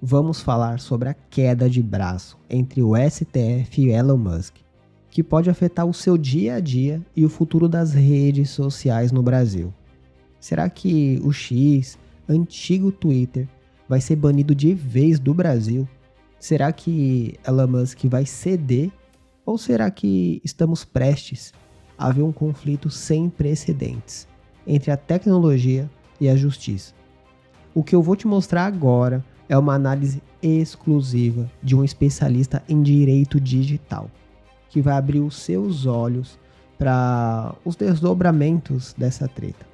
vamos falar sobre a queda de braço entre o STF e Elon Musk, que pode afetar o seu dia a dia e o futuro das redes sociais no Brasil. Será que o X, antigo Twitter, vai ser banido de vez do Brasil? Será que Elon Musk vai ceder? Ou será que estamos prestes a ver um conflito sem precedentes entre a tecnologia e a justiça? O que eu vou te mostrar agora é uma análise exclusiva de um especialista em direito digital, que vai abrir os seus olhos para os desdobramentos dessa treta.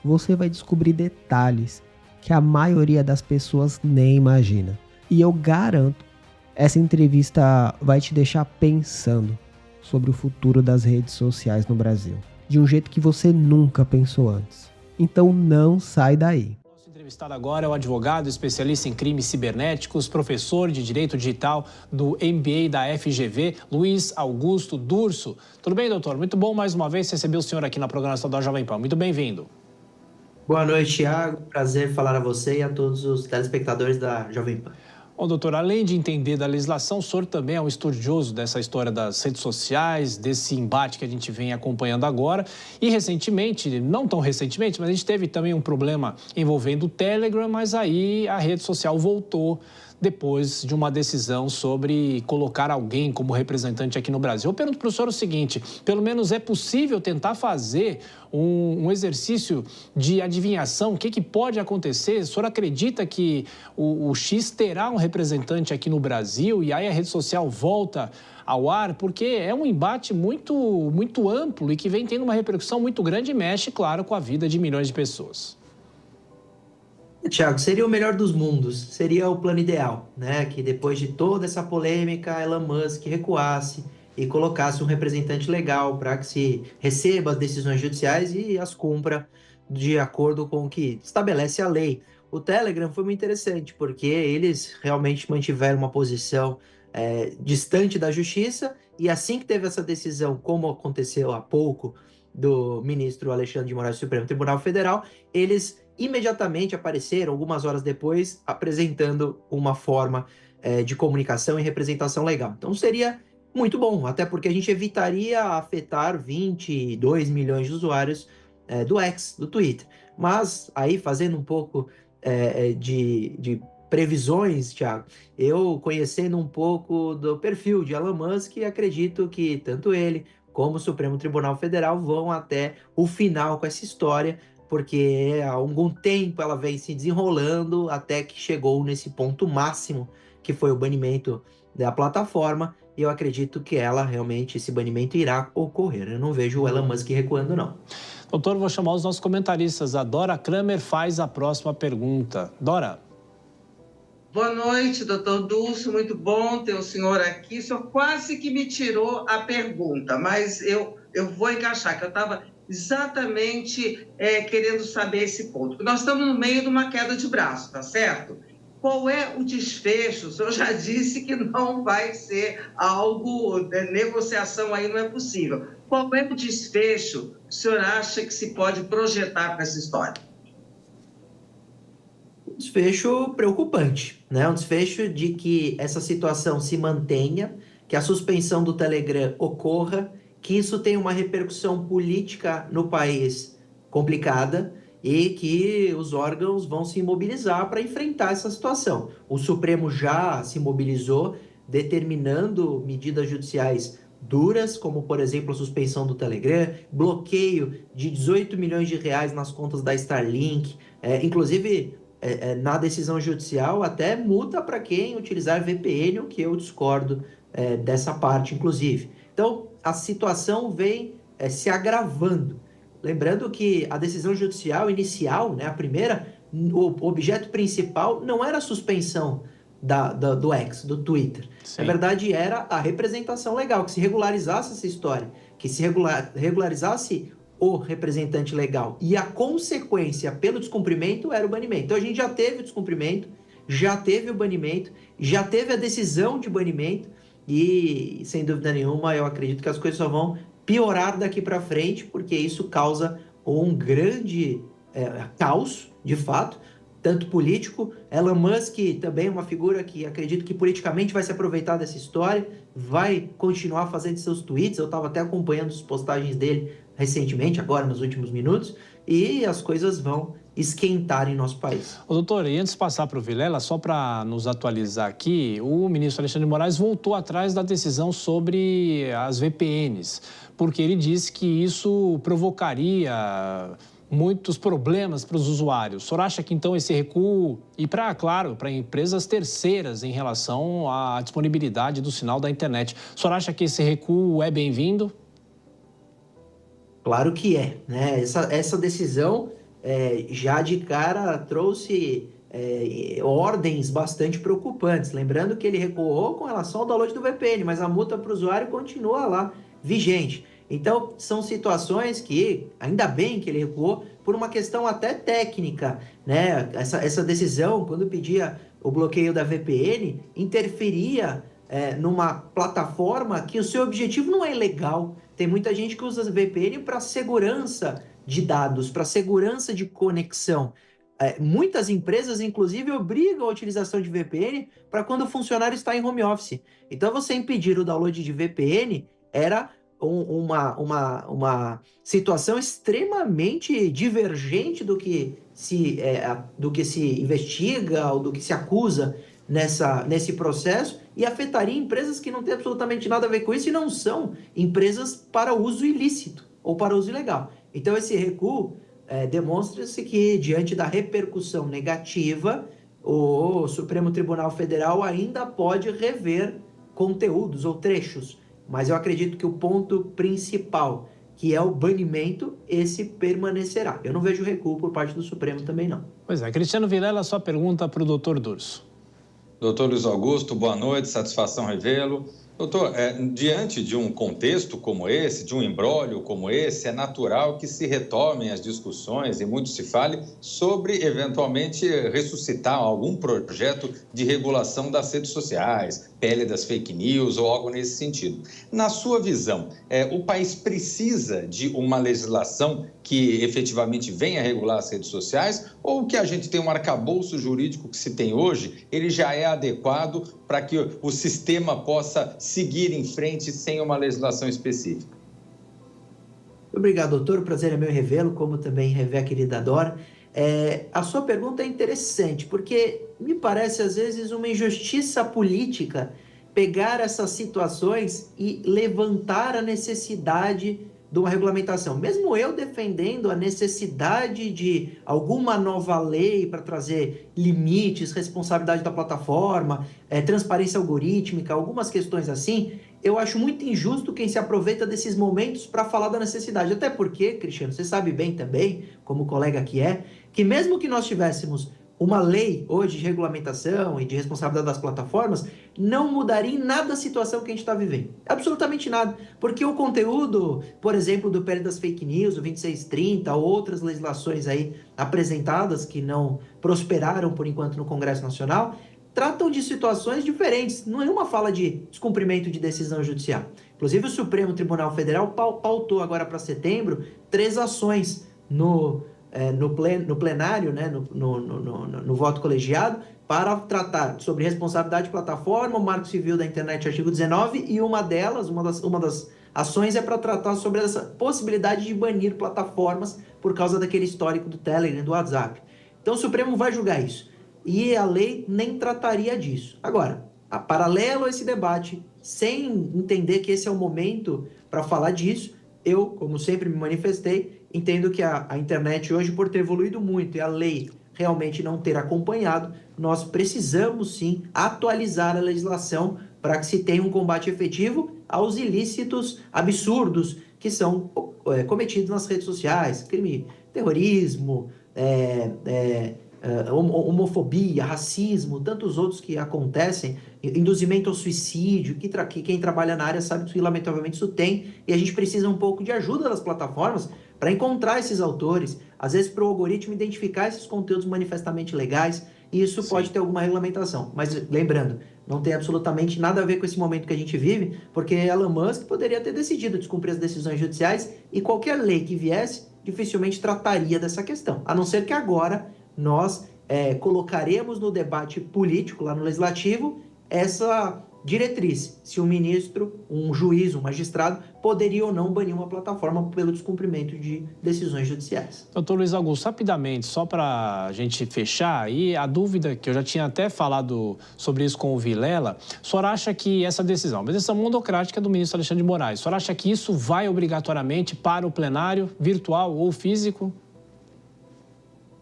Você vai descobrir detalhes que a maioria das pessoas nem imagina. E eu garanto, essa entrevista vai te deixar pensando sobre o futuro das redes sociais no Brasil, de um jeito que você nunca pensou antes. Então não sai daí. Nosso entrevistado agora é o advogado especialista em crimes cibernéticos, professor de Direito Digital do MBA da FGV, Luiz Augusto Durso. Tudo bem, doutor? Muito bom mais uma vez receber o senhor aqui na programação da Jovem Pan. Muito bem-vindo. Boa noite, Thiago. Prazer falar a você e a todos os telespectadores da Jovem Pan. Bom, doutor, além de entender da legislação, o senhor também é um estudioso dessa história das redes sociais, desse embate que a gente vem acompanhando agora. E recentemente, não tão recentemente, mas a gente teve também um problema envolvendo o Telegram, mas aí a rede social voltou depois de uma decisão sobre colocar alguém como representante aqui no Brasil. Eu pergunto para o senhor o seguinte, pelo menos é possível tentar fazer um exercício de adivinhação? O que pode acontecer? O senhor acredita que o X terá um representante aqui no Brasil e aí a rede social volta ao ar? Porque é um embate muito amplo e que vem tendo uma repercussão muito grande e mexe, claro, com a vida de milhões de pessoas. Thiago, seria o melhor dos mundos, seria o plano ideal, né? Que depois de toda essa polêmica, Elon Musk recuasse e colocasse um representante legal para que se receba as decisões judiciais e as cumpra de acordo com o que estabelece a lei. O Telegram foi muito interessante, porque eles realmente mantiveram uma posição distante da justiça, e assim que teve essa decisão, como aconteceu há pouco, do ministro Alexandre de Moraes do Supremo Tribunal Federal, eles imediatamente apareceram, algumas horas depois, apresentando uma forma de comunicação e representação legal. Então seria muito bom, até porque a gente evitaria afetar 22 milhões de usuários do X, do Twitter. Mas aí, fazendo um pouco de previsões, Thiago, eu conhecendo um pouco do perfil de Elon Musk, acredito que tanto ele como o Supremo Tribunal Federal vão até o final com essa história, porque há algum tempo ela vem se desenrolando até que chegou nesse ponto máximo, que foi o banimento da plataforma, e eu acredito que esse banimento irá ocorrer. Eu não vejo o Elon Musk recuando, não. Doutor, vou chamar os nossos comentaristas. A Dora Kramer faz a próxima pergunta. Dora. Boa noite, doutor Durso, muito bom ter o senhor aqui. O senhor quase que me tirou a pergunta, mas eu vou encaixar, que eu estava exatamente querendo saber esse ponto. Nós estamos no meio de uma queda de braço, tá certo? Qual é o desfecho? O senhor já disse que não vai ser algo, negociação aí não é possível. Qual é o desfecho que o senhor acha que se pode projetar para essa história? Um desfecho preocupante, né? Um desfecho de que essa situação se mantenha, que a suspensão do Telegram ocorra, que isso tenha uma repercussão política no país complicada e que os órgãos vão se mobilizar para enfrentar essa situação. O Supremo já se mobilizou, determinando medidas judiciais duras, como, por exemplo, a suspensão do Telegram, bloqueio de 18 milhões de reais nas contas da Starlink, inclusive na decisão judicial até multa para quem utilizar VPN, o que eu discordo dessa parte, inclusive. Então, a situação vem se agravando. Lembrando que a decisão judicial inicial, né, a primeira, o objeto principal não era a suspensão do X, do Twitter. Sim. Na verdade, era a representação legal, que se regularizasse essa história, que se regularizasse o representante legal. E a consequência pelo descumprimento era o banimento. Então, a gente já teve o descumprimento, já teve o banimento, já teve a decisão de banimento e, sem dúvida nenhuma, eu acredito que as coisas só vão piorar daqui para frente, porque isso causa um grande caos, de fato, tanto político. Elon Musk também é uma figura que acredito que politicamente vai se aproveitar dessa história, vai continuar fazendo seus tweets. Eu estava até acompanhando as postagens dele recentemente, agora nos últimos minutos, e as coisas vão esquentar em nosso país. Ô, doutor, e antes de passar para o Vilela, só para nos atualizar aqui, o ministro Alexandre de Moraes voltou atrás da decisão sobre as VPNs, porque ele disse que isso provocaria muitos problemas para os usuários. O senhor acha que, então, esse recuo, e para empresas terceiras em relação à disponibilidade do sinal da internet, o senhor acha que esse recuo é bem-vindo? Claro que é, né? Essa decisão já de cara trouxe ordens bastante preocupantes. Lembrando que ele recuou com relação ao download do VPN, mas a multa para o usuário continua lá vigente. Então, são situações que, ainda bem que ele recuou, por uma questão até técnica, né? Essa decisão, quando pedia o bloqueio da VPN, interferia numa plataforma que o seu objetivo não é ilegal. Tem muita gente que usa VPN para segurança de dados, para segurança de conexão. Muitas empresas, inclusive, obrigam a utilização de VPN para quando o funcionário está em home office. Então, você impedir o download de VPN era uma situação extremamente divergente do que se investiga ou do que se acusa nesse processo, e afetaria empresas que não têm absolutamente nada a ver com isso e não são empresas para uso ilícito ou para uso ilegal. Então, esse recuo demonstra-se que, diante da repercussão negativa, o Supremo Tribunal Federal ainda pode rever conteúdos ou trechos, mas eu acredito que o ponto principal, que é o banimento, esse permanecerá. Eu não vejo recuo por parte do Supremo também, não. Pois é, Cristiano Vilela, sua pergunta para o doutor Durso. Doutor Luiz Augusto, boa noite, satisfação revê-lo. Doutor, diante de um contexto como esse, de um imbróglio como esse, é natural que se retomem as discussões e muito se fale sobre, eventualmente, ressuscitar algum projeto de regulação das redes sociais, pele das fake news ou algo nesse sentido. Na sua visão, o país precisa de uma legislação que efetivamente venha regular as redes sociais, ou que a gente tem um arcabouço jurídico que se tem hoje, ele já é adequado para que o sistema possa seguir em frente sem uma legislação específica? Obrigado, doutor. O prazer é meu revê-lo, como também rever a querida Dora. A sua pergunta é interessante, porque me parece, às vezes, uma injustiça política pegar essas situações e levantar a necessidade de uma regulamentação. Mesmo eu defendendo a necessidade de alguma nova lei para trazer limites, responsabilidade da plataforma, transparência algorítmica, algumas questões assim, eu acho muito injusto quem se aproveita desses momentos para falar da necessidade. Até porque, Cristiano, você sabe bem também, como colega que mesmo que nós tivéssemos uma lei hoje de regulamentação e de responsabilidade das plataformas, não mudaria em nada a situação que a gente está vivendo. Absolutamente nada. Porque o conteúdo, por exemplo, do PL das fake news, o 2630, outras legislações aí apresentadas que não prosperaram por enquanto no Congresso Nacional, tratam de situações diferentes. Não é uma fala de descumprimento de decisão judicial. Inclusive, o Supremo Tribunal Federal pautou agora para setembro 3 ações no plenário, né, no voto colegiado, para tratar sobre responsabilidade de plataforma, o Marco Civil da Internet, artigo 19, e uma das ações é para tratar sobre essa possibilidade de banir plataformas por causa daquele histórico do Telegram e do WhatsApp. Então o Supremo vai julgar isso. E a lei nem trataria disso. Agora, paralelo a esse debate, sem entender que esse é o momento para falar disso, eu, como sempre me manifestei, entendo que a internet hoje, por ter evoluído muito e a lei realmente não ter acompanhado, nós precisamos sim atualizar a legislação para que se tenha um combate efetivo aos ilícitos absurdos que são cometidos nas redes sociais, crime, terrorismo, homofobia, racismo, tantos outros que acontecem, induzimento ao suicídio, que quem trabalha na área sabe que lamentavelmente isso tem, e a gente precisa um pouco de ajuda das plataformas para encontrar esses autores, às vezes para o algoritmo identificar esses conteúdos manifestamente legais, e isso pode ter alguma regulamentação. Mas lembrando, não tem absolutamente nada a ver com esse momento que a gente vive, porque Elon Musk poderia ter decidido descumprir as decisões judiciais e qualquer lei que viesse dificilmente trataria dessa questão, a não ser que agora nós colocaremos no debate político, lá no Legislativo, essa diretriz, se um ministro, um juiz, um magistrado, poderia ou não banir uma plataforma pelo descumprimento de decisões judiciais. Doutor Luiz Augusto, rapidamente, só para a gente fechar, aí a dúvida que eu já tinha até falado sobre isso com o Vilela, o senhor acha que essa decisão, uma decisão monocrática do ministro Alexandre de Moraes, o senhor acha que isso vai obrigatoriamente para o plenário, virtual ou físico?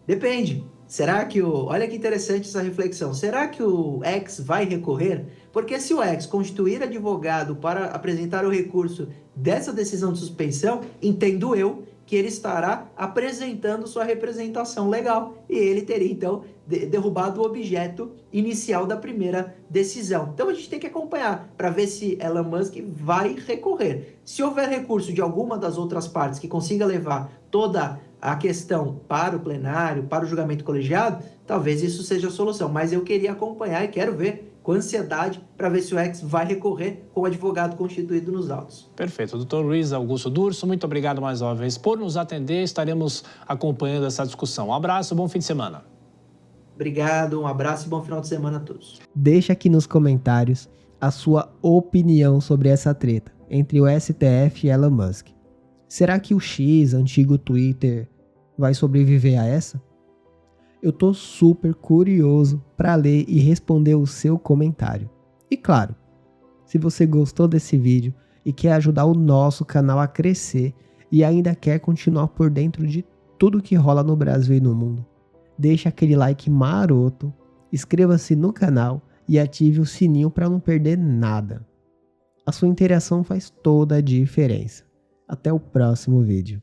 Depende. Será que olha que interessante essa reflexão. Será que o ex vai recorrer? Porque se o ex constituir advogado para apresentar o recurso dessa decisão de suspensão, entendo eu que ele estará apresentando sua representação legal e ele teria, então, derrubado o objeto inicial da primeira decisão. Então, a gente tem que acompanhar para ver se Elon Musk vai recorrer. Se houver recurso de alguma das outras partes que consiga levar toda a questão para o plenário, para o julgamento colegiado, talvez isso seja a solução. Mas eu queria acompanhar e quero ver com ansiedade para ver se o ex vai recorrer com o advogado constituído nos autos. Perfeito. Doutor Luiz Augusto Durso, muito obrigado mais uma vez por nos atender. Estaremos acompanhando essa discussão. Um abraço, bom fim de semana. Obrigado, um abraço e bom final de semana a todos. Deixa aqui nos comentários a sua opinião sobre essa treta entre o STF e Elon Musk. Será que o X, antigo Twitter, vai sobreviver a essa? Eu tô super curioso para ler e responder o seu comentário. E claro, se você gostou desse vídeo e quer ajudar o nosso canal a crescer e ainda quer continuar por dentro de tudo que rola no Brasil e no mundo, deixa aquele like maroto, inscreva-se no canal e ative o sininho para não perder nada. A sua interação faz toda a diferença. Até o próximo vídeo.